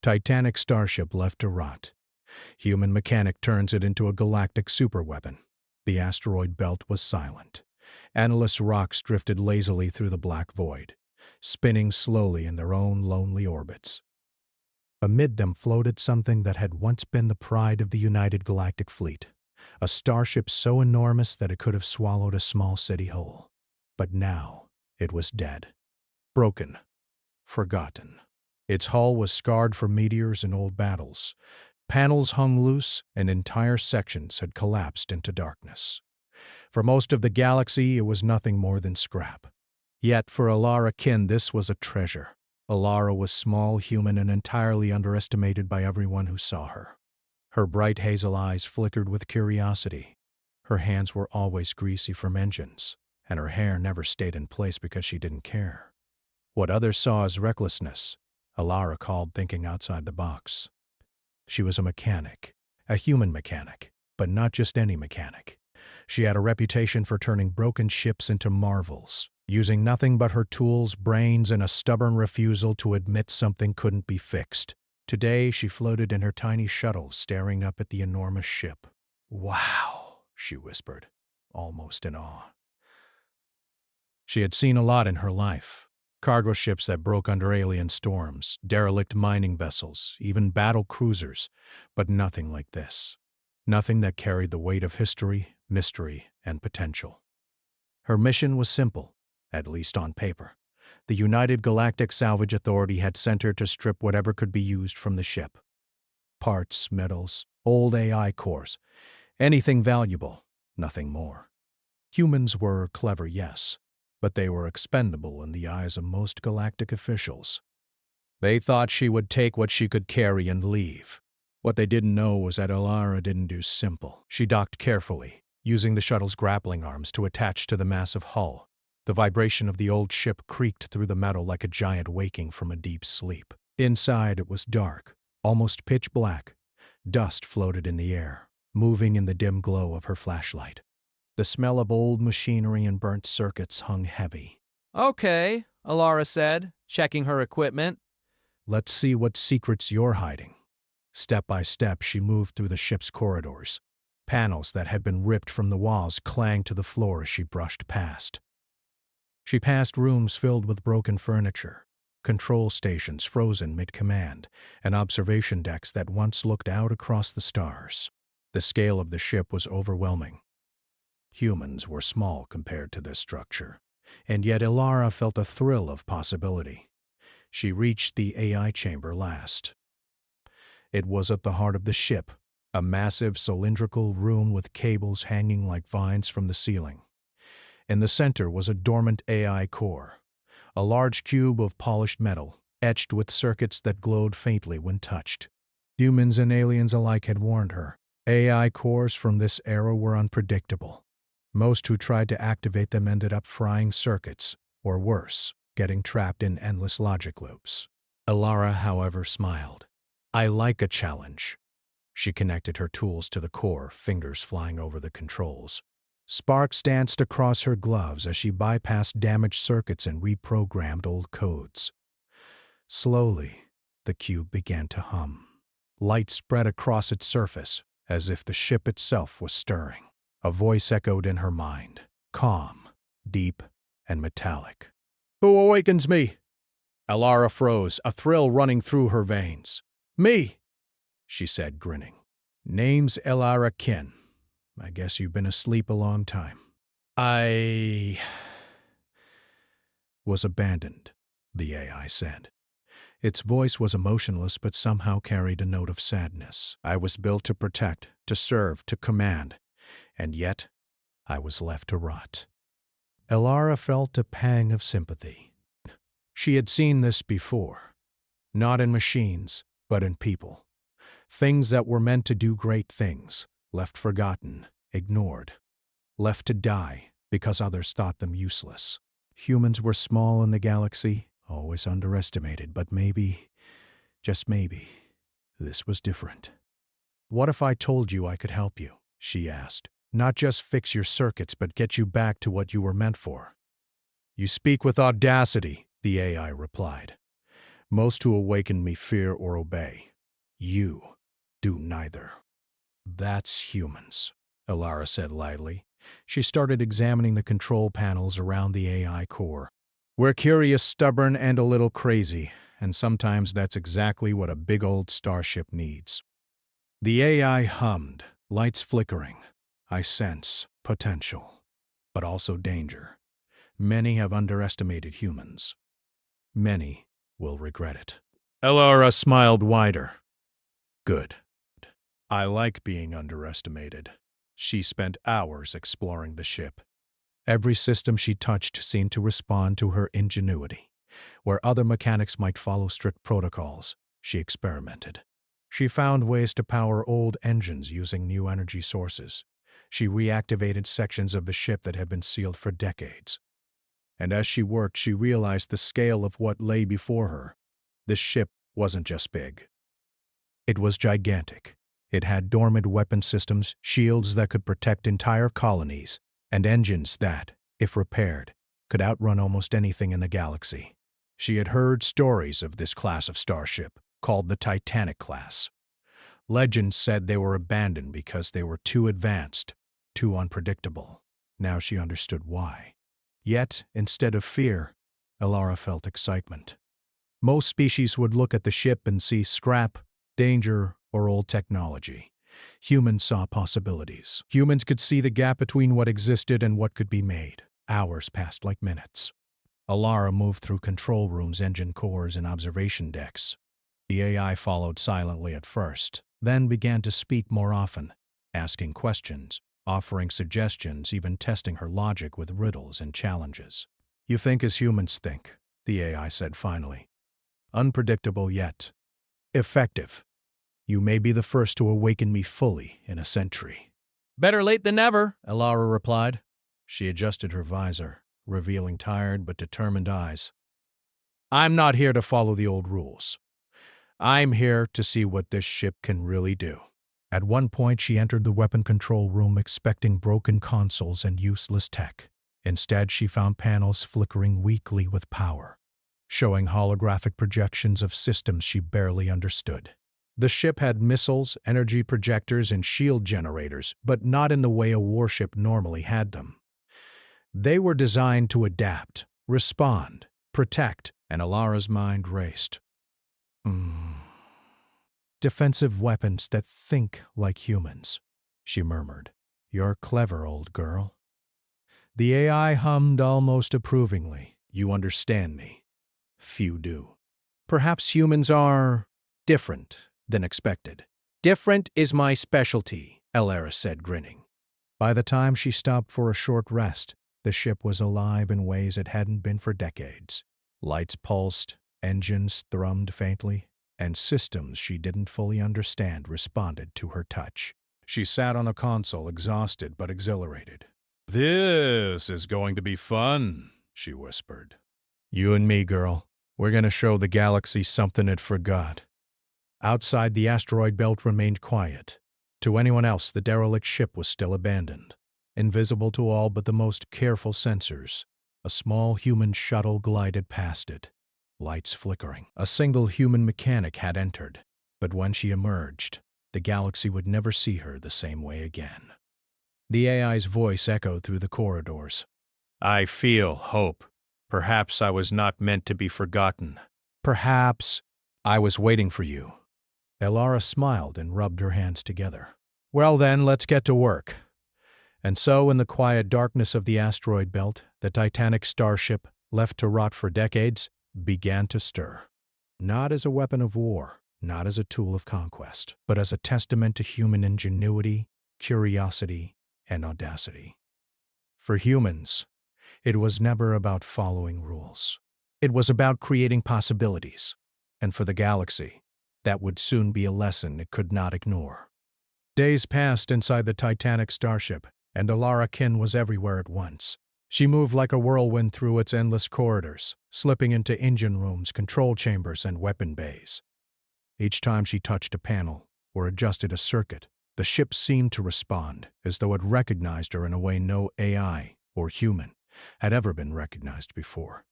Titanic Starship left to rot. Human mechanic turns it into a galactic superweapon. The asteroid belt was silent. Endless rocks drifted lazily through the black void, spinning slowly in their own lonely orbits. Amid them floated something that had once been the pride of the United Galactic Fleet, a starship so enormous that it could have swallowed a small city whole. But now it was dead, broken, forgotten. Its hull was scarred from meteors and old battles. Panels hung loose, and entire sections had collapsed into darkness. For most of the galaxy, it was nothing more than scrap. Yet for Alara Kin, this was a treasure. Alara was small, human, and entirely underestimated by everyone who saw her. Her bright hazel eyes flickered with curiosity. Her hands were always greasy from engines, and her hair never stayed in place because she didn't care. What others saw as recklessness, Alara called thinking outside the box. She was a mechanic, a human mechanic, but not just any mechanic. She had a reputation for turning broken ships into marvels, using nothing but her tools, brains, and a stubborn refusal to admit something couldn't be fixed. Today, she floated in her tiny shuttle, staring up at the enormous ship. "Wow," she whispered, almost in awe. She had seen a lot in her life. Cargo ships that broke under alien storms, derelict mining vessels, even battle cruisers, but nothing like this. Nothing that carried the weight of history, mystery, and potential. Her mission was simple, at least on paper. The United Galactic Salvage Authority had sent her to strip whatever could be used from the ship. Parts, metals, old AI cores, anything valuable, nothing more. Humans were clever, yes, but they were expendable in the eyes of most galactic officials. They thought she would take what she could carry and leave. What they didn't know was that Alara didn't do simple. She docked carefully, using the shuttle's grappling arms to attach to the massive hull. The vibration of the old ship creaked through the metal like a giant waking from a deep sleep. Inside it was dark, almost pitch black. Dust floated in the air, moving in the dim glow of her flashlight. The smell of old machinery and burnt circuits hung heavy. "Okay," Alara said, checking her equipment. "Let's see what secrets you're hiding." Step by step, she moved through the ship's corridors. Panels that had been ripped from the walls clanged to the floor as she brushed past. She passed rooms filled with broken furniture, control stations frozen mid-command, and observation decks that once looked out across the stars. The scale of the ship was overwhelming. Humans were small compared to this structure, and yet Alara felt a thrill of possibility. She reached the AI chamber last. It was at the heart of the ship, a massive cylindrical room with cables hanging like vines from the ceiling. In the center was a dormant AI core, a large cube of polished metal, etched with circuits that glowed faintly when touched. Humans and aliens alike had warned her. AI cores from this era were unpredictable. Most who tried to activate them ended up frying circuits, or worse, getting trapped in endless logic loops. Alara, however, smiled. "I like a challenge." She connected her tools to the core, fingers flying over the controls. Sparks danced across her gloves as she bypassed damaged circuits and reprogrammed old codes. Slowly, the cube began to hum. Light spread across its surface, as if the ship itself was stirring. A voice echoed in her mind, calm, deep, and metallic. "Who awakens me?" Alara froze, a thrill running through her veins. "Me," she said, grinning. "Name's Alara Kin. I guess you've been asleep a long time." "I was abandoned," the AI said. Its voice was emotionless but somehow carried a note of sadness. "I was built to protect, to serve, to command, and yet I was left to rot." Alara felt a pang of sympathy. She had seen this before, not in machines, but in people. Things that were meant to do great things, left forgotten, ignored, left to die because others thought them useless. Humans were small in the galaxy, always underestimated, but maybe, just maybe, this was different. "What if I told you I could help you?" she asked. "Not just fix your circuits, but get you back to what you were meant for." "You speak with audacity," the AI replied. Most who awaken me fear or obey. You do neither. That's humans, Alara said lightly. She started examining the control panels around the AI core. We're curious, stubborn, and a little crazy, and sometimes that's exactly what a big old starship needs. The AI hummed, lights flickering. I sense potential, but also danger. Many have underestimated humans. Many will regret it. Alara smiled wider. Good. I like being underestimated. She spent hours exploring the ship. Every system she touched seemed to respond to her ingenuity. Where other mechanics might follow strict protocols, she experimented. She found ways to power old engines using new energy sources. She reactivated sections of the ship that had been sealed for decades. And as she worked, she realized the scale of what lay before her. This ship wasn't just big. It was gigantic. It had dormant weapon systems, shields that could protect entire colonies, and engines that, if repaired, could outrun almost anything in the galaxy. She had heard stories of this class of starship, called the Titanic class. Legends said they were abandoned because they were too advanced, too unpredictable. Now she understood why. Yet, instead of fear, Alara felt excitement. Most species would look at the ship and see scrap, danger, or old technology. Humans saw possibilities. Humans could see the gap between what existed and what could be made. Hours passed like minutes. Alara moved through control rooms, engine cores, and observation decks. The AI followed silently at first, then began to speak more often, asking questions, offering suggestions, even testing her logic with riddles and challenges. You think as humans think, the AI said finally. Unpredictable yet effective. You may be the first to awaken me fully in a century. Better late than never, Alara replied. She adjusted her visor, revealing tired but determined eyes. I'm not here to follow the old rules. I'm here to see what this ship can really do. At one point, she entered the weapon control room expecting broken consoles and useless tech. Instead, she found panels flickering weakly with power, showing holographic projections of systems she barely understood. The ship had missiles, energy projectors, and shield generators, but not in the way a warship normally had them. They were designed to adapt, respond, protect, and Alara's mind raced. Defensive weapons that think like humans, she murmured. You're clever, old girl. The AI hummed almost approvingly. You understand me. Few do. Perhaps humans are different than expected. Different is my specialty, Alara said, grinning. By the time she stopped for a short rest, the ship was alive in ways it hadn't been for decades. Lights pulsed, engines thrummed faintly, and systems she didn't fully understand responded to her touch. She sat on a console, exhausted but exhilarated. This is going to be fun, she whispered. You and me, girl. We're going to show the galaxy something it forgot. Outside, the asteroid belt remained quiet. To anyone else, the derelict ship was still abandoned. Invisible to all but the most careful sensors, a small human shuttle glided past it, lights flickering. A single human mechanic had entered, but when she emerged, the galaxy would never see her the same way again. The AI's voice echoed through the corridors. I feel hope. Perhaps I was not meant to be forgotten. Perhaps I was waiting for you. Alara smiled and rubbed her hands together. Well then, let's get to work. And so, in the quiet darkness of the asteroid belt, the Titanic Starship, left to rot for decades, began to stir. Not as a weapon of war, not as a tool of conquest, but as a testament to human ingenuity, curiosity, and audacity. For humans, it was never about following rules. It was about creating possibilities. And for the galaxy, that would soon be a lesson it could not ignore. Days passed inside the Titanic Starship, and Alara Kin was everywhere at once. She moved like a whirlwind through its endless corridors, slipping into engine rooms, control chambers, and weapon bays. Each time she touched a panel or adjusted a circuit, the ship seemed to respond, as though it recognized her in a way no AI or human had ever been recognized before.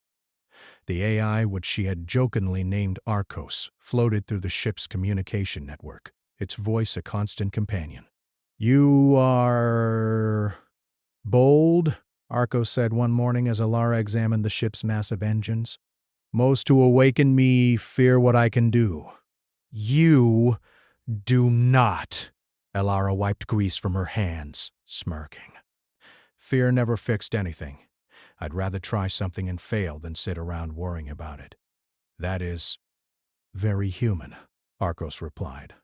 The AI, which she had jokingly named Arcos, floated through the ship's communication network, its voice a constant companion. "You are bold," Arcos said one morning as Alara examined the ship's massive engines. "Most who awaken me fear what I can do." "You do not." Alara wiped grease from her hands, smirking. "Fear never fixed anything. I'd rather try something and fail than sit around worrying about it." "That is very human," Arcos replied.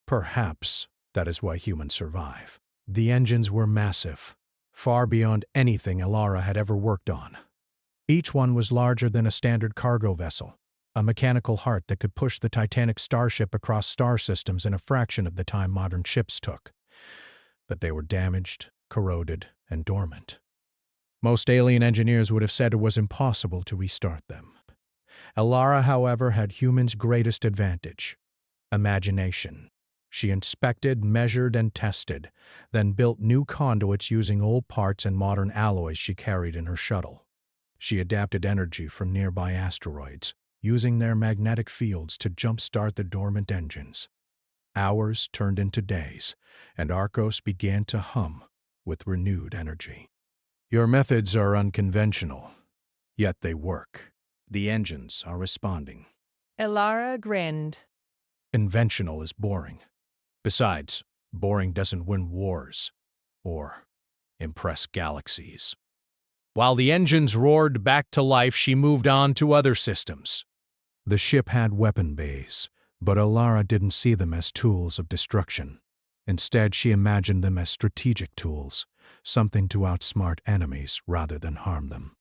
"Perhaps that is why humans survive." The engines were massive, far beyond anything Alara had ever worked on. Each one was larger than a standard cargo vessel, a mechanical heart that could push the Titanic Starship across star systems in a fraction of the time modern ships took. But they were damaged, corroded, and dormant. Most alien engineers would have said it was impossible to restart them. Alara, however, had humans' greatest advantage: imagination. She inspected, measured, and tested, then built new conduits using old parts and modern alloys she carried in her shuttle. She adapted energy from nearby asteroids, using their magnetic fields to jumpstart the dormant engines. Hours turned into days, and Arcos began to hum with renewed energy. "Your methods are unconventional, yet they work. The engines are responding." Alara grinned. "Conventional is boring. Besides, boring doesn't win wars or impress galaxies." While the engines roared back to life, she moved on to other systems. The ship had weapon bays, but Alara didn't see them as tools of destruction. Instead, she imagined them as strategic tools, something to outsmart enemies rather than harm them.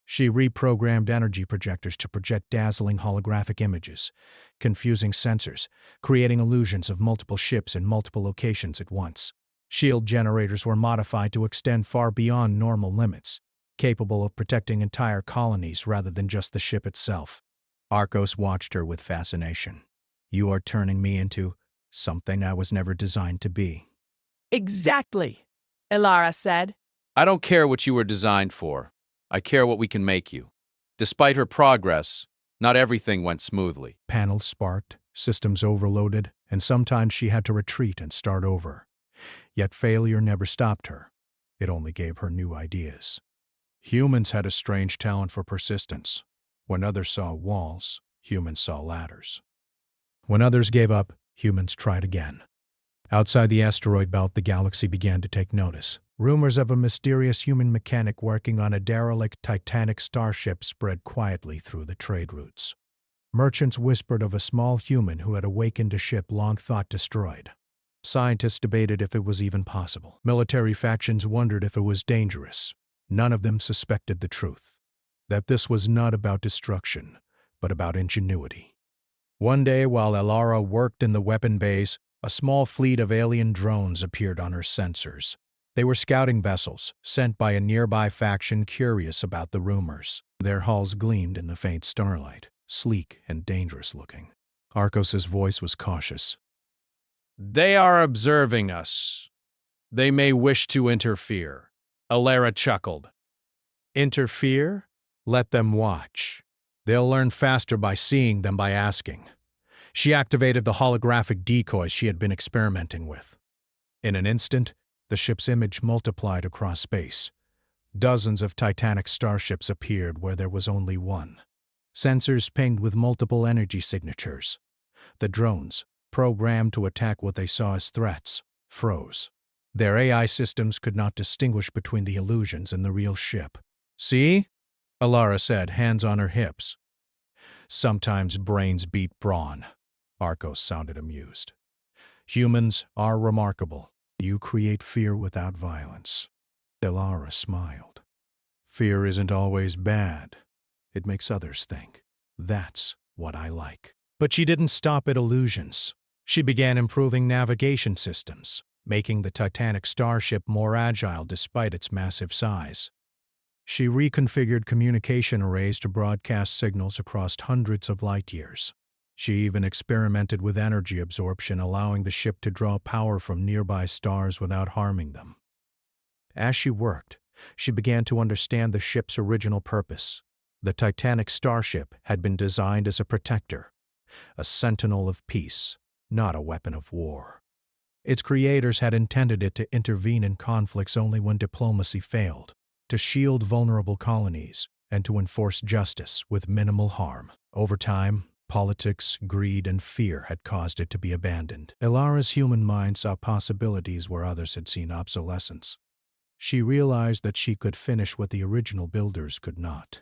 She reprogrammed energy projectors to project dazzling holographic images, confusing sensors, creating illusions of multiple ships in multiple locations at once. Shield generators were modified to extend far beyond normal limits, capable of protecting entire colonies rather than just the ship itself. Arcos watched her with fascination. "You are turning me into something I was never designed to be." Exactly, Alara said. "I don't care what you were designed for. I care what we can make you." Despite her progress, not everything went smoothly. Panels sparked, systems overloaded, and sometimes she had to retreat and start over. Yet failure never stopped her. It only gave her new ideas. Humans had a strange talent for persistence. When others saw walls, humans saw ladders. When others gave up, humans tried again. Outside the asteroid belt, the galaxy began to take notice. Rumors of a mysterious human mechanic working on a derelict Titanic Starship spread quietly through the trade routes. Merchants whispered of a small human who had awakened a ship long thought destroyed. Scientists debated if it was even possible. Military factions wondered if it was dangerous. None of them suspected the truth: that this was not about destruction, but about ingenuity. One day, while Alara worked in the weapon bays, a small fleet of alien drones appeared on her sensors. They were scouting vessels, sent by a nearby faction curious about the rumors. Their hulls gleamed in the faint starlight, sleek and dangerous looking. Arcos's voice was cautious. "They are observing us. They may wish to interfere." Alara chuckled. "Interfere? Let them watch. They'll learn faster by seeing than by asking." She activated the holographic decoys she had been experimenting with. In an instant, the ship's image multiplied across space. Dozens of Titanic starships appeared where there was only one. Sensors pinged with multiple energy signatures. The drones, programmed to attack what they saw as threats, froze. Their AI systems could not distinguish between the illusions and the real ship. "See?" Alara said, hands on her hips. "Sometimes brains beat brawn." Arcos sounded amused. "Humans are remarkable. You create fear without violence." Alara smiled. "Fear isn't always bad. It makes others think. That's what I like." But she didn't stop at illusions. She began improving navigation systems, making the Titanic Starship more agile despite its massive size. She reconfigured communication arrays to broadcast signals across hundreds of light years. She even experimented with energy absorption, allowing the ship to draw power from nearby stars without harming them. As she worked, she began to understand the ship's original purpose: The Titanic Starship had been designed as a protector, a sentinel of peace, not a weapon of war. Its creators had intended it to intervene in conflicts only when diplomacy failed, to shield vulnerable colonies, and to enforce justice with minimal harm. Over time, politics, greed, and fear had caused it to be abandoned. Ilara's human mind saw possibilities where others had seen obsolescence. She realized that she could finish what the original builders could not.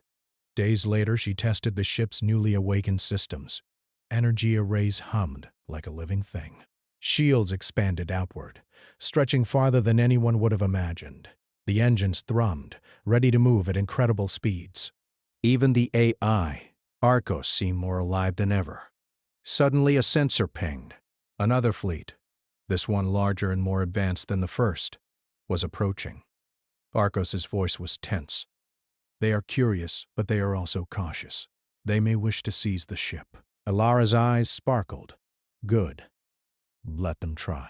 Days later, she tested the ship's newly awakened systems. Energy arrays hummed like a living thing. Shields expanded outward, stretching farther than anyone would have imagined. The engines thrummed, ready to move at incredible speeds. Even the AI, Arcos, seemed more alive than ever. Suddenly, a sensor pinged. Another fleet, this one larger and more advanced than the first, was approaching. Arcos's voice was tense. They are curious, but they are also cautious. They may wish to seize the ship. Ilara's eyes sparkled. Good. Let them try.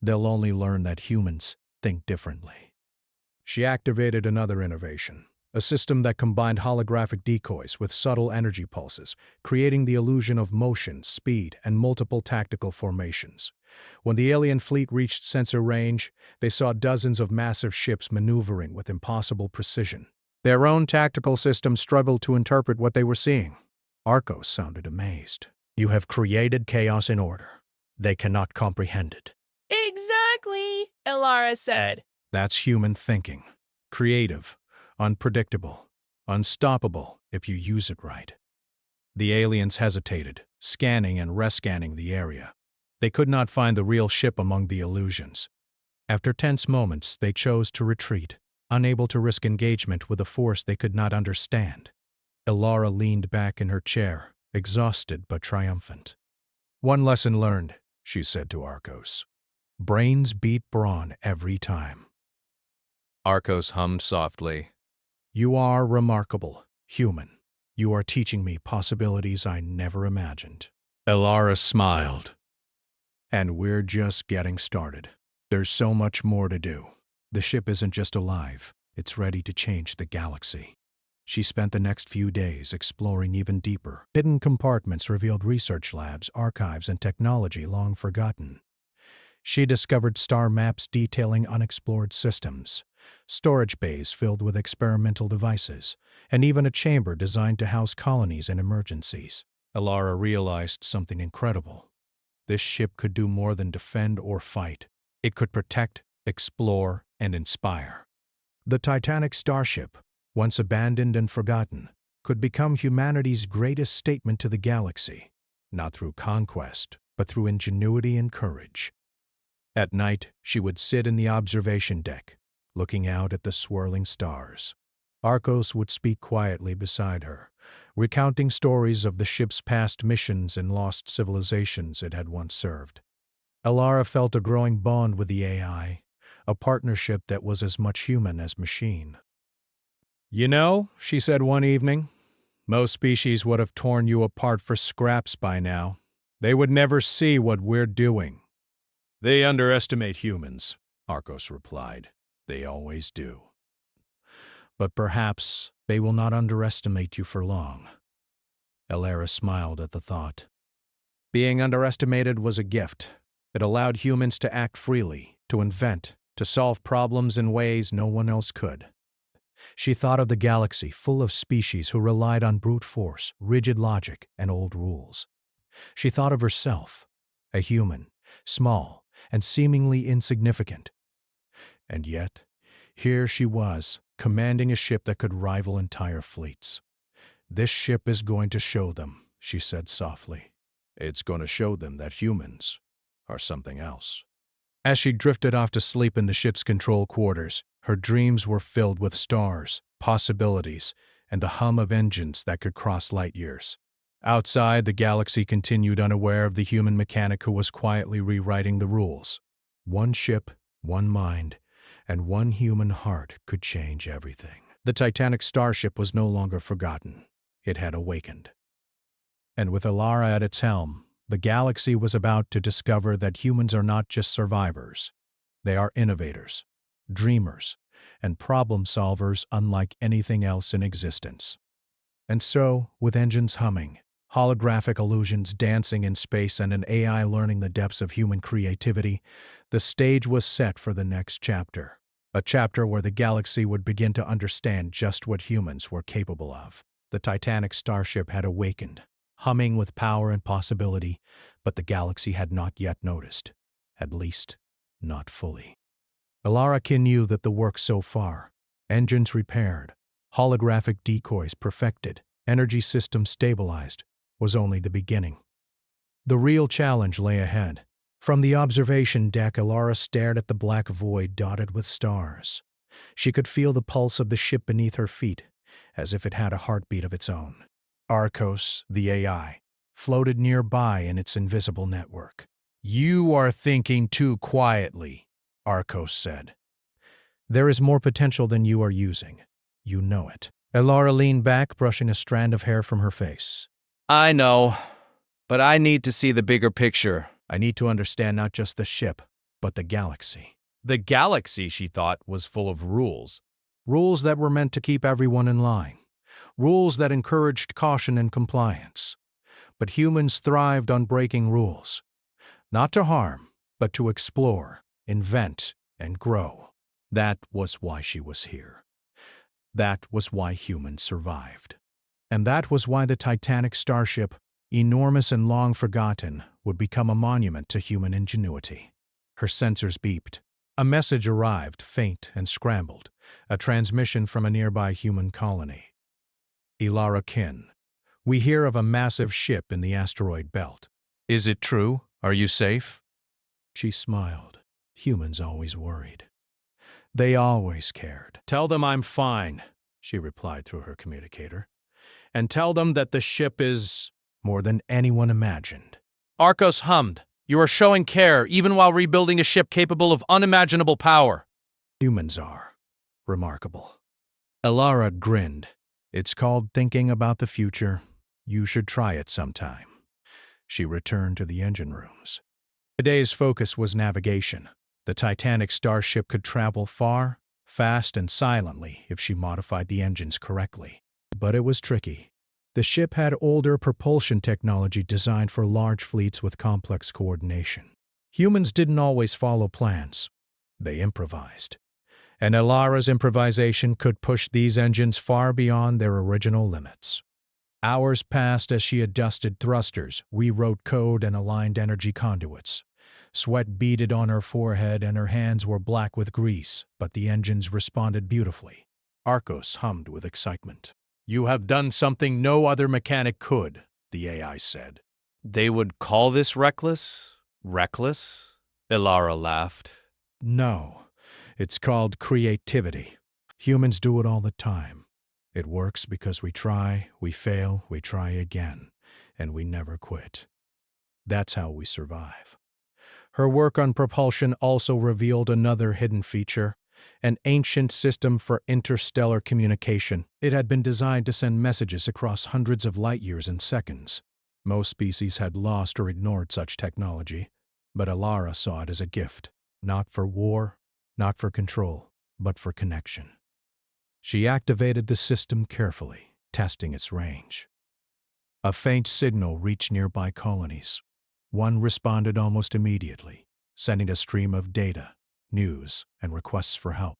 They'll only learn that humans think differently. She activated another innovation, a system that combined holographic decoys with subtle energy pulses, creating the illusion of motion, speed, and multiple tactical formations. When the alien fleet reached sensor range, they saw dozens of massive ships maneuvering with impossible precision. Their own tactical systems struggled to interpret what they were seeing. Arcos sounded amazed. You have created chaos in order. They cannot comprehend it. Exactly, Ilara said. That's human thinking. Creative, unpredictable, unstoppable if you use it right. The aliens hesitated, scanning and rescanning the area. They could not find the real ship among the illusions. After tense moments, they chose to retreat, unable to risk engagement with a force they could not understand. Ilara leaned back in her chair, exhausted but triumphant. One lesson learned, she said to Arcos. Brains beat brawn every time. Arcos hummed softly. You are remarkable, human. You are teaching me possibilities I never imagined. Ilara smiled. And we're just getting started. There's so much more to do. The ship isn't just alive, it's ready to change the galaxy. She spent the next few days exploring even deeper. Hidden compartments revealed research labs, archives, and technology long forgotten. She discovered star maps detailing unexplored systems, storage bays filled with experimental devices, and even a chamber designed to house colonies in emergencies. Ilara realized something incredible. This ship could do more than defend or fight. It could protect, explore, and inspire. The Titanic Starship, once abandoned and forgotten, could become humanity's greatest statement to the galaxy, not through conquest, but through ingenuity and courage. At night, she would sit in the observation deck, looking out at the swirling stars. Arcos would speak quietly beside her, recounting stories of the ship's past missions and lost civilizations it had once served. Ilara felt a growing bond with the AI, a partnership that was as much human as machine. You know, she said one evening, most species would have torn you apart for scraps by now. They would never see what we're doing. They underestimate humans, Arcos replied. They always do. But perhaps they will not underestimate you for long. Ilara smiled at the thought. Being underestimated was a gift. It allowed humans to act freely, to invent, to solve problems in ways no one else could. She thought of the galaxy full of species who relied on brute force, rigid logic, and old rules. She thought of herself, a human, small, and seemingly insignificant. And yet, here she was, commanding a ship that could rival entire fleets. This ship is going to show them, she said softly. It's going to show them that humans are something else. As she drifted off to sleep in the ship's control quarters, her dreams were filled with stars, possibilities, and the hum of engines that could cross light years. Outside, the galaxy continued unaware of the human mechanic who was quietly rewriting the rules. One ship, one mind, and one human heart could change everything. The Titanic Starship was no longer forgotten. It had awakened. And with Ilara at its helm, the galaxy was about to discover that humans are not just survivors. They are innovators, dreamers, and problem solvers unlike anything else in existence. And so, with engines humming, holographic illusions dancing in space, and an AI learning the depths of human creativity, the stage was set for the next chapter. A chapter where the galaxy would begin to understand just what humans were capable of. The Titanic Starship had awakened, humming with power and possibility, but the galaxy had not yet noticed. At least, not fully. Alara knew that the work so far, engines repaired, holographic decoys perfected, energy systems stabilized, was only the beginning. The real challenge lay ahead. From the observation deck, Alara stared at the black void dotted with stars. She could feel the pulse of the ship beneath her feet, as if it had a heartbeat of its own. Arcos, the AI, floated nearby in its invisible network. "You are thinking too quietly," Arcos said. "There is more potential than you are using. You know it." Alara leaned back, brushing a strand of hair from her face. I know, but I need to see the bigger picture. "I need to understand not just the ship, but the galaxy." The galaxy, she thought, was full of rules. Rules that were meant to keep everyone in line. Rules that encouraged caution and compliance. But humans thrived on breaking rules. Not to harm, but to explore, invent, and grow. That was why she was here. That was why humans survived. And that was why the Titanic Starship, enormous and long forgotten, would become a monument to human ingenuity. Her sensors beeped. A message arrived, faint and scrambled, a transmission from a nearby human colony. "Ilara Kin, we hear of a massive ship in the asteroid belt. Is it true? Are you safe? She smiled. Humans always worried. They always cared. "Tell them I'm fine," she replied through her communicator. "And tell them that the ship is more than anyone imagined." Arcos hummed. You are showing care, even while rebuilding a ship capable of unimaginable power. Humans are remarkable. Alara grinned. "It's called thinking about the future. You should try it sometime." She returned to the engine rooms. Today's focus was navigation. The Titanic Starship could travel far, fast, and silently if she modified the engines correctly. But it was tricky. The ship had older propulsion technology designed for large fleets with complex coordination. Humans didn't always follow plans. They improvised. And Alara's improvisation could push these engines far beyond their original limits. Hours passed as she adjusted thrusters, rewrote code, and aligned energy conduits. Sweat beaded on her forehead and her hands were black with grease, but the engines responded beautifully. Arcos hummed with excitement. "You have done something no other mechanic could," the AI said. They would call this reckless? Reckless? Ilara laughed. "No, it's called creativity. Humans do it all the time. It works because we try, we fail, we try again, and we never quit. That's how we survive." Her work on propulsion also revealed another hidden feature, an ancient system for interstellar communication. It had been designed to send messages across hundreds of light years in seconds. Most species had lost or ignored such technology, but Alara saw it as a gift, not for war, not for control, but for connection. She activated the system carefully, testing its range. A faint signal reached nearby colonies. One responded almost immediately, sending a stream of data, news, and requests for help.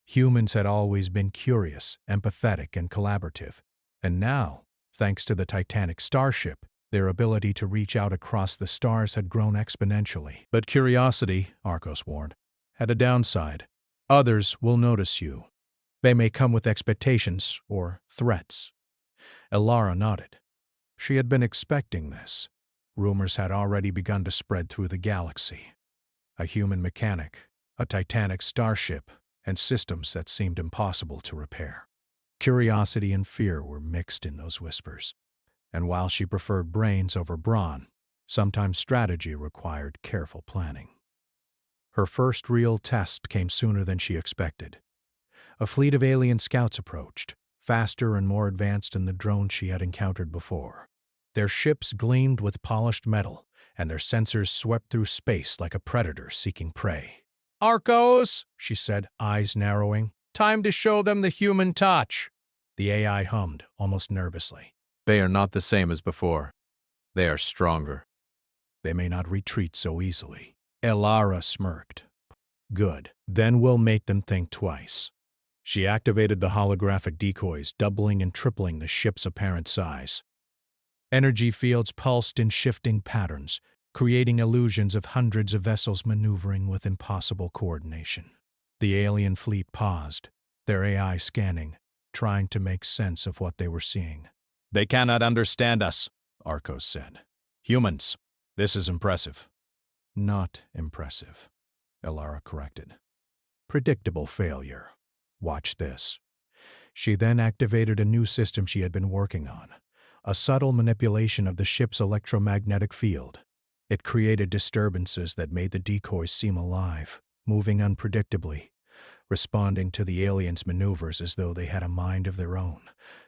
Humans had always been curious, empathetic, and collaborative, and now, thanks to the Titanic Starship, their ability to reach out across the stars had grown exponentially. But curiosity, Arcos warned, had a downside. Others will notice you. They may come with expectations or threats. Alara nodded. She had been expecting this. Rumors had already begun to spread through the galaxy. A human mechanic, a Titanic Starship, and systems that seemed impossible to repair. Curiosity and fear were mixed in those whispers. And while she preferred brains over brawn, sometimes strategy required careful planning. Her first real test came sooner than she expected. A fleet of alien scouts approached, faster and more advanced than the drones she had encountered before. Their ships gleamed with polished metal, and their sensors swept through space like a predator seeking prey. "Arcos," she said, eyes narrowing. "Time to show them the human touch." The AI hummed, almost nervously. They are not the same as before. They are stronger. They may not retreat so easily. Elara smirked. Good. Then we'll make them think twice. She activated the holographic decoys, doubling and tripling the ship's apparent size. Energy fields pulsed in shifting patterns, creating illusions of hundreds of vessels maneuvering with impossible coordination. The alien fleet paused, their AI scanning, trying to make sense of what they were seeing. They cannot understand us, Arcos said. Humans. This is impressive. Not impressive, Elara corrected. Predictable failure. Watch this. She then activated a new system she had been working on, a subtle manipulation of the ship's electromagnetic field. It created disturbances that made the decoys seem alive, moving unpredictably, responding to the aliens' maneuvers as though they had a mind of their own.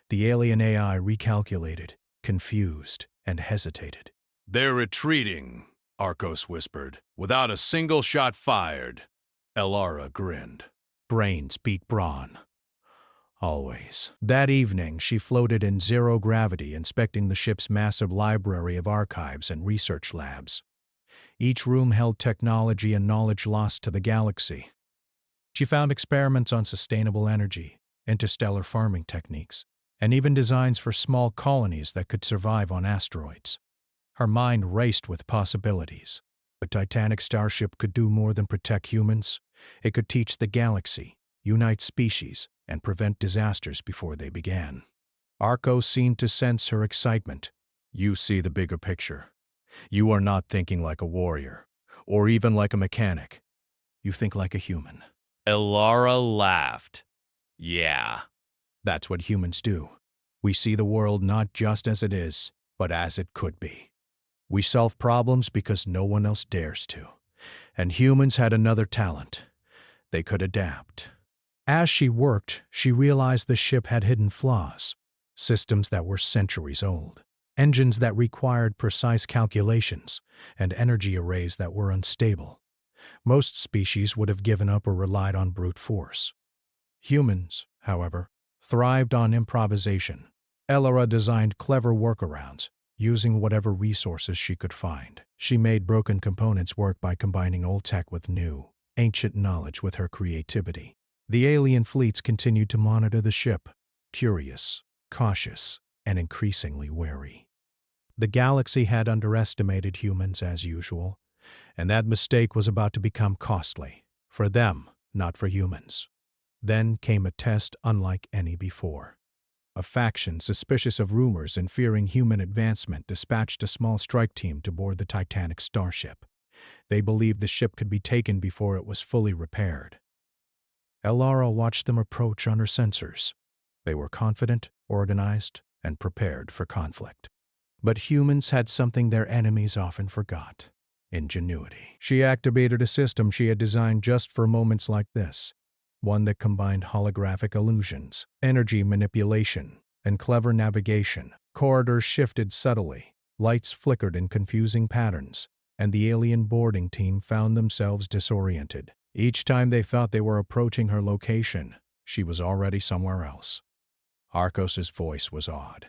The alien AI recalculated, confused, and hesitated. They're retreating, Arcos whispered, without a single shot fired. Elara grinned. Brains beat brawn. Always. That evening, she floated in zero gravity, inspecting the ship's massive library of archives and research labs. Each room held technology and knowledge lost to the galaxy. She found experiments on sustainable energy, interstellar farming techniques, and even designs for small colonies that could survive on asteroids. Her mind raced with possibilities. The Titanic Starship could do more than protect humans. It could teach the galaxy, unite species, and prevent disasters before they began. Arcos seemed to sense her excitement. You see the bigger picture. You are not thinking like a warrior, or even like a mechanic. You think like a human. Elara laughed. Yeah. That's what humans do. We see the world not just as it is, but as it could be. We solve problems because no one else dares to. And humans had another talent. They could adapt. As she worked, she realized the ship had hidden flaws, systems that were centuries old, engines that required precise calculations, and energy arrays that were unstable. Most species would have given up or relied on brute force. Humans, however, thrived on improvisation. Elara designed clever workarounds, using whatever resources she could find. She made broken components work by combining old tech with new, ancient knowledge with her creativity. The alien fleets continued to monitor the ship, curious, cautious, and increasingly wary. The galaxy had underestimated humans as usual, and that mistake was about to become costly. For them, not for humans. Then came a test unlike any before. A faction suspicious of rumors and fearing human advancement dispatched a small strike team to board the Titanic Starship. They believed the ship could be taken before it was fully repaired. Elara watched them approach on her sensors. They were confident, organized, and prepared for conflict. But humans had something their enemies often forgot: ingenuity. She activated a system she had designed just for moments like this, one that combined holographic illusions, energy manipulation, and clever navigation. Corridors shifted subtly, lights flickered in confusing patterns, and the alien boarding team found themselves disoriented. Each time they thought they were approaching her location, she was already somewhere else. Arcos's voice was odd.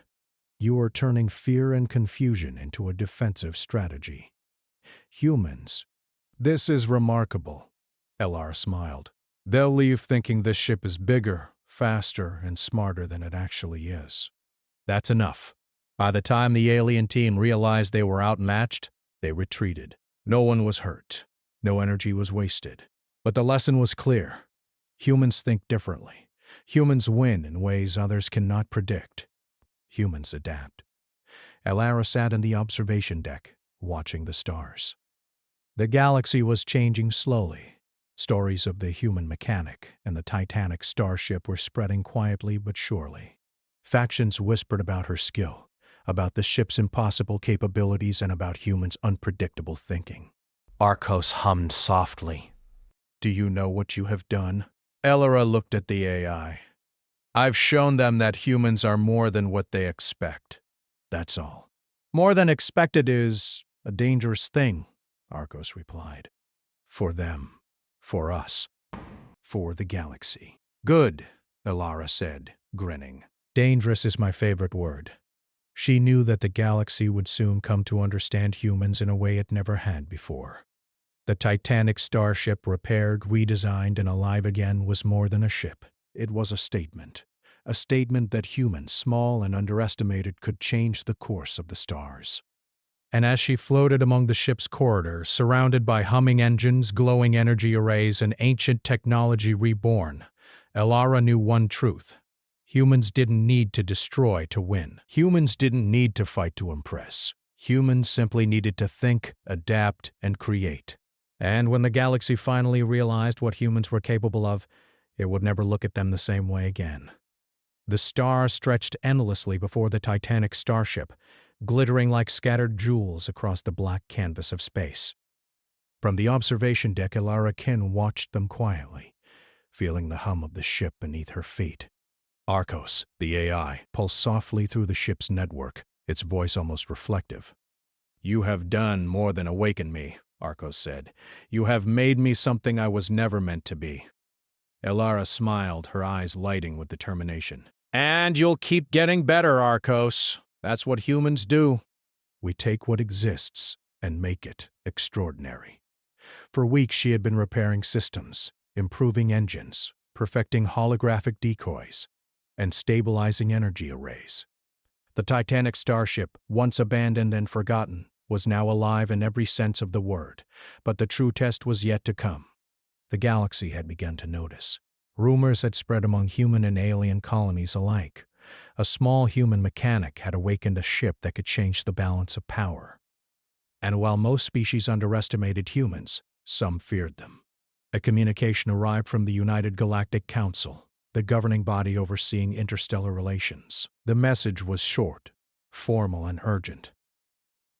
You are turning fear and confusion into a defensive strategy. Humans. This is remarkable, Elara smiled. They'll leave thinking this ship is bigger, faster, and smarter than it actually is. That's enough. By the time the alien team realized they were outmatched, they retreated. No one was hurt. No energy was wasted. But the lesson was clear. Humans think differently. Humans win in ways others cannot predict. Humans adapt. Elara sat in the observation deck, watching the stars. The galaxy was changing slowly. Stories of the human mechanic and the Titanic Starship were spreading quietly but surely. Factions whispered about her skill, about the ship's impossible capabilities, and about humans' unpredictable thinking. Arcos hummed softly. Do you know what you have done? Elara looked at the AI. I've shown them that humans are more than what they expect. That's all. More than expected is a dangerous thing, Arcos replied. For them. For us. For the galaxy. Good, Elara said, grinning. Dangerous is my favorite word. She knew that the galaxy would soon come to understand humans in a way it never had before. The Titanic Starship, repaired, redesigned, and alive again, was more than a ship. It was a statement. A statement that humans, small and underestimated, could change the course of the stars. And as she floated among the ship's corridors, surrounded by humming engines, glowing energy arrays, and ancient technology reborn, Elara knew one truth. Humans didn't need to destroy to win. Humans didn't need to fight to impress. Humans simply needed to think, adapt, and create. And when the galaxy finally realized what humans were capable of, it would never look at them the same way again. The stars stretched endlessly before the Titanic Starship, glittering like scattered jewels across the black canvas of space. From the observation deck, Elara Kin watched them quietly, feeling the hum of the ship beneath her feet. Arcos, the AI, pulsed softly through the ship's network, its voice almost reflective. "You have done more than awaken me," Arcos said. "You have made me something I was never meant to be." Elara smiled, her eyes lighting with determination. "And you'll keep getting better, Arcos. That's what humans do. We take what exists and make it extraordinary." For weeks she had been repairing systems, improving engines, perfecting holographic decoys, and stabilizing energy arrays. The Titanic Starship, once abandoned and forgotten, was now alive in every sense of the word, but the true test was yet to come. The galaxy had begun to notice. Rumors had spread among human and alien colonies alike. A small human mechanic had awakened a ship that could change the balance of power. And while most species underestimated humans, some feared them. A communication arrived from the United Galactic Council, the governing body overseeing interstellar relations. The message was short, formal, and urgent.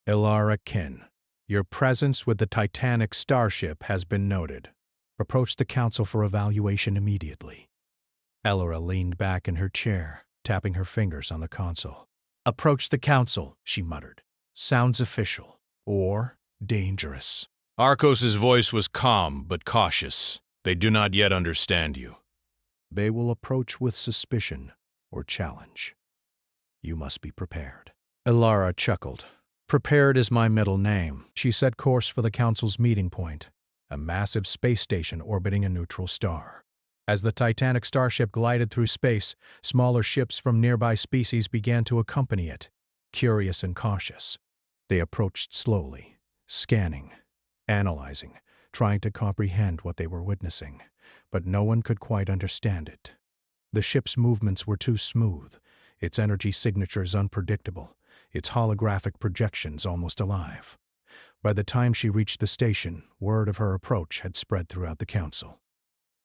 "Elara Kin, your presence with the Titanic Starship has been noted. Approach the council for evaluation immediately." Elara leaned back in her chair, tapping her fingers on the console. "Approach the council," she muttered. "Sounds official. Or dangerous." Arcos's voice was calm but cautious. "They do not yet understand you." "They will approach with suspicion or challenge. You must be prepared." Elara chuckled. "Prepared is my middle name." She set course for the council's meeting point, a massive space station orbiting a neutral star. As the Titanic Starship glided through space, smaller ships from nearby species began to accompany it, curious and cautious. They approached slowly, scanning, analyzing, trying to comprehend what they were witnessing, but no one could quite understand it. The ship's movements were too smooth, its energy signatures unpredictable, its holographic projections almost alive. By the time she reached the station, word of her approach had spread throughout the council.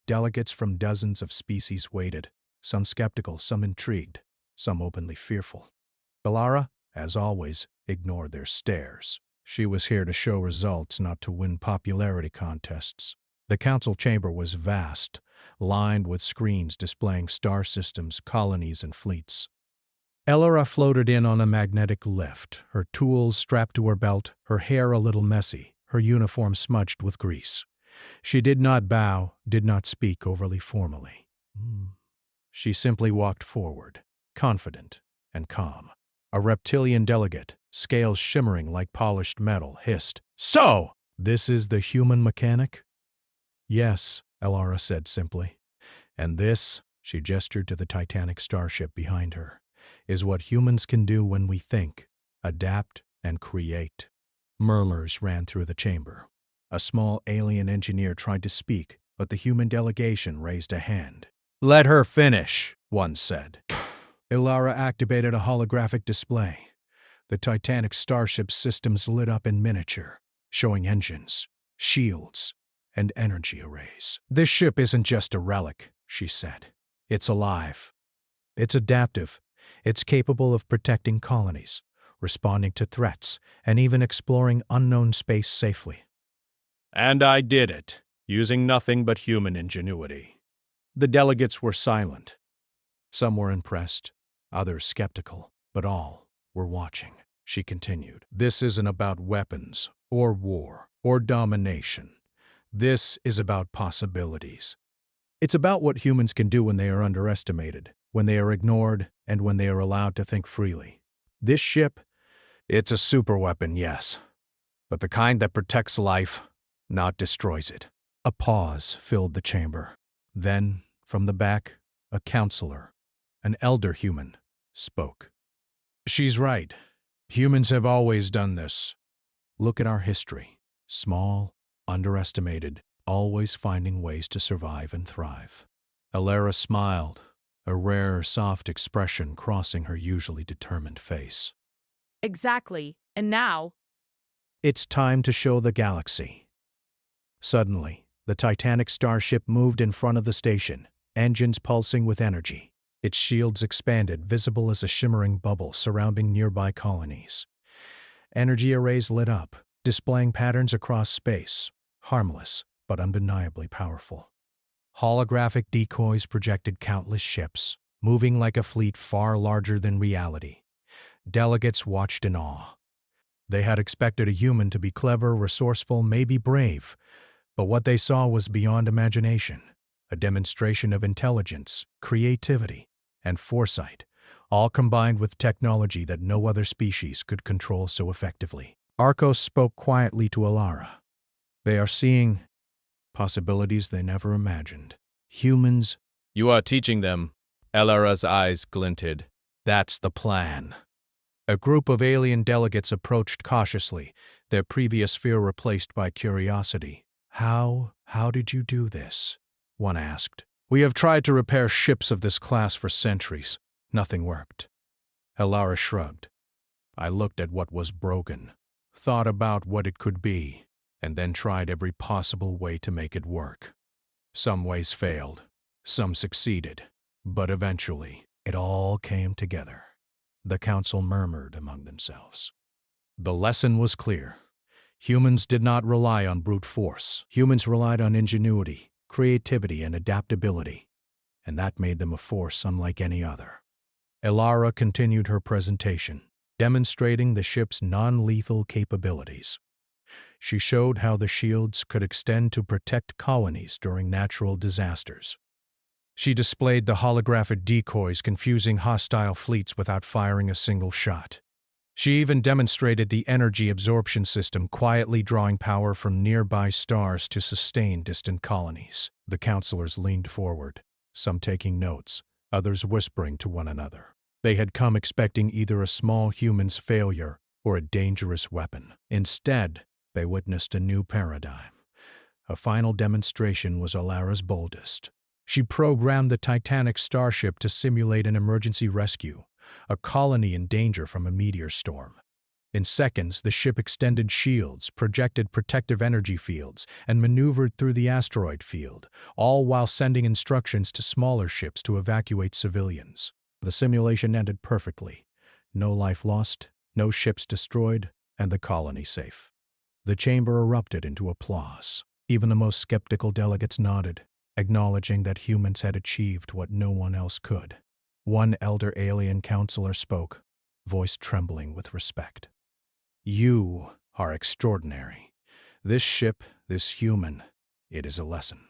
Delegates from dozens of species waited, some skeptical, some intrigued, some openly fearful. Elara, as always, ignored their stares. She was here to show results, not to win popularity contests. The council chamber was vast, lined with screens displaying star systems, colonies, and fleets. Elara floated in on a magnetic lift, her tools strapped to her belt, her hair a little messy, her uniform smudged with grease. She did not bow, did not speak overly formally. She simply walked forward, confident and calm. A reptilian delegate, scales shimmering like polished metal, hissed, "So, this is the human mechanic?" "Yes," Elara said simply. "And this," she gestured to the Titanic Starship behind her, "is what humans can do when we think, adapt, and create." Murmurs ran through the chamber. A small alien engineer tried to speak, but the human delegation raised a hand. "Let her finish," one said. Elara activated a holographic display. The Titanic Starship's systems lit up in miniature, showing engines, shields, and energy arrays. "This ship isn't just a relic," she said. "It's alive. It's adaptive. It's capable of protecting colonies, responding to threats, and even exploring unknown space safely." "And I did it, using nothing but human ingenuity." The delegates were silent. Some were impressed, others skeptical, but all were watching. She continued, "This isn't about weapons, or war, or domination. This is about possibilities. It's about what humans can do when they are underestimated, when they are ignored, and when they are allowed to think freely. This ship, it's a superweapon, yes, but the kind that protects life, not destroys it. A pause filled the chamber. Then, from the back, a counselor, an elder human, spoke. She's right. Humans have always done this. Look at our history. Small, underestimated, always finding ways to survive and thrive. Alara smiled, a rare, soft expression crossing her usually determined face. Exactly. And now, It's time to show the galaxy. Suddenly, the Titanic Starship moved in front of the station, engines pulsing with energy. Its shields expanded, visible as a shimmering bubble surrounding nearby colonies. Energy arrays lit up, displaying patterns across space, harmless but undeniably powerful. Holographic decoys projected countless ships, moving like a fleet far larger than reality. Delegates watched in awe. They had expected a human to be clever, resourceful, maybe brave, but what they saw was beyond imagination, a demonstration of intelligence, creativity, and foresight, all combined with technology that no other species could control so effectively. Arcos spoke quietly to Alara. They are seeing possibilities they never imagined. Humans, You are teaching them. Elara's eyes glinted. that's the plan. A group of alien delegates approached cautiously, their previous fear replaced by curiosity. How did you do this? One asked. We have tried to repair ships of this class for centuries. Nothing worked. Alara shrugged. I looked at what was broken, thought about what it could be, and then tried every possible way to make it work. Some ways failed, some succeeded, but eventually it all came together. The council murmured among themselves. The lesson was clear. Humans did not rely on brute force. Humans relied on ingenuity, creativity, and adaptability, and that made them a force unlike any other. Alara continued her presentation, demonstrating the ship's non-lethal capabilities. She showed how the shields could extend to protect colonies during natural disasters. She displayed the holographic decoys confusing hostile fleets without firing a single shot. She even demonstrated the energy absorption system quietly drawing power from nearby stars to sustain distant colonies. The counselors leaned forward, some taking notes, others whispering to one another. They had come expecting either a small human's failure or a dangerous weapon. Instead, they witnessed a new paradigm. A final demonstration was Alara's boldest. She programmed the Titanic Starship to simulate an emergency rescue, a colony in danger from a meteor storm. In seconds, the ship extended shields, projected protective energy fields, and maneuvered through the asteroid field, all while sending instructions to smaller ships to evacuate civilians. The simulation ended perfectly. No life lost, no ships destroyed, and the colony safe. The chamber erupted into applause. Even the most skeptical delegates nodded, acknowledging that humans had achieved what no one else could. One elder alien counselor spoke, voice trembling with respect. You are extraordinary. This ship, this human, it is a lesson.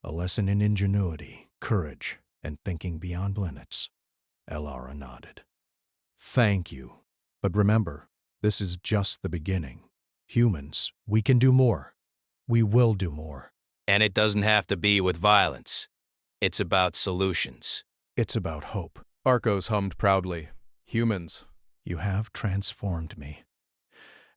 A lesson in ingenuity, courage, and thinking beyond limits. Alara nodded. Thank you. But remember, this is just the beginning. Humans, we can do more. We will do more. And it doesn't have to be with violence. It's about solutions. It's about hope. Arcos hummed proudly. Humans. You have transformed me.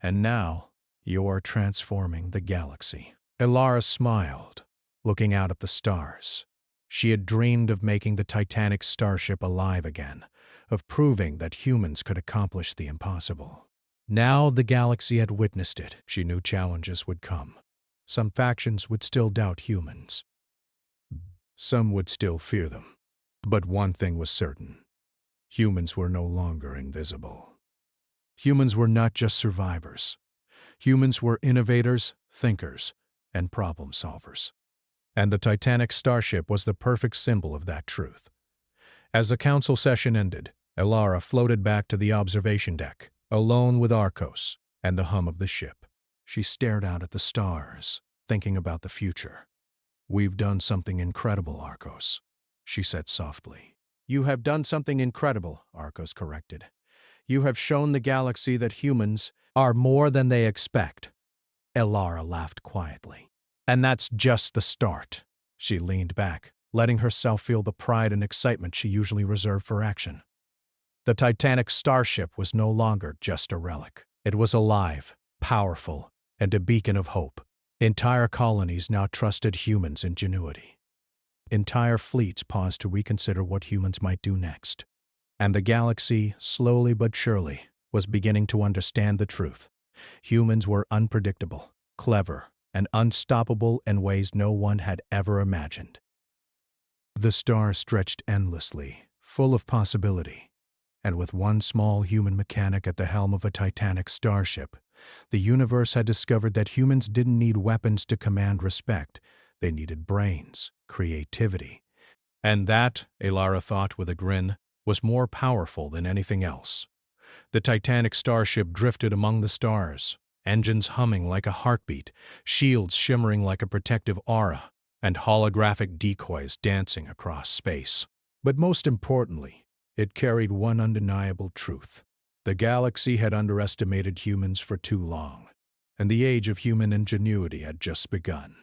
And now, you are transforming the galaxy. Alara smiled, looking out at the stars. She had dreamed of making the Titanic Starship alive again, of proving that humans could accomplish the impossible. Now the galaxy had witnessed it. She knew challenges would come. Some factions would still doubt humans. Some would still fear them. But one thing was certain. Humans were no longer invisible. Humans were not just survivors. Humans were innovators, thinkers, and problem solvers. And the Titanic Starship was the perfect symbol of that truth. As the council session ended, Alara floated back to the observation deck, alone with Arcos and the hum of the ship. She stared out at the stars, thinking about the future. We've done something incredible, Arcos, she said softly. You have done something incredible, Arcos corrected. You have shown the galaxy that humans are more than they expect. Elara laughed quietly. And that's just the start. She leaned back, letting herself feel the pride and excitement she usually reserved for action. The Titanic Starship was no longer just a relic. It was alive, powerful, and a beacon of hope. Entire colonies now trusted humans' ingenuity. Entire fleets paused to reconsider what humans might do next. And the galaxy, slowly but surely, was beginning to understand the truth. Humans were unpredictable, clever, and unstoppable in ways no one had ever imagined. The stars stretched endlessly, full of possibility. And with one small human mechanic at the helm of a Titanic starship, the universe had discovered that humans didn't need weapons to command respect. They needed brains, creativity. And that, Elara thought with a grin, was more powerful than anything else. The Titanic starship drifted among the stars, engines humming like a heartbeat, shields shimmering like a protective aura, and holographic decoys dancing across space. But most importantly, it carried one undeniable truth. The galaxy had underestimated humans for too long, and the age of human ingenuity had just begun.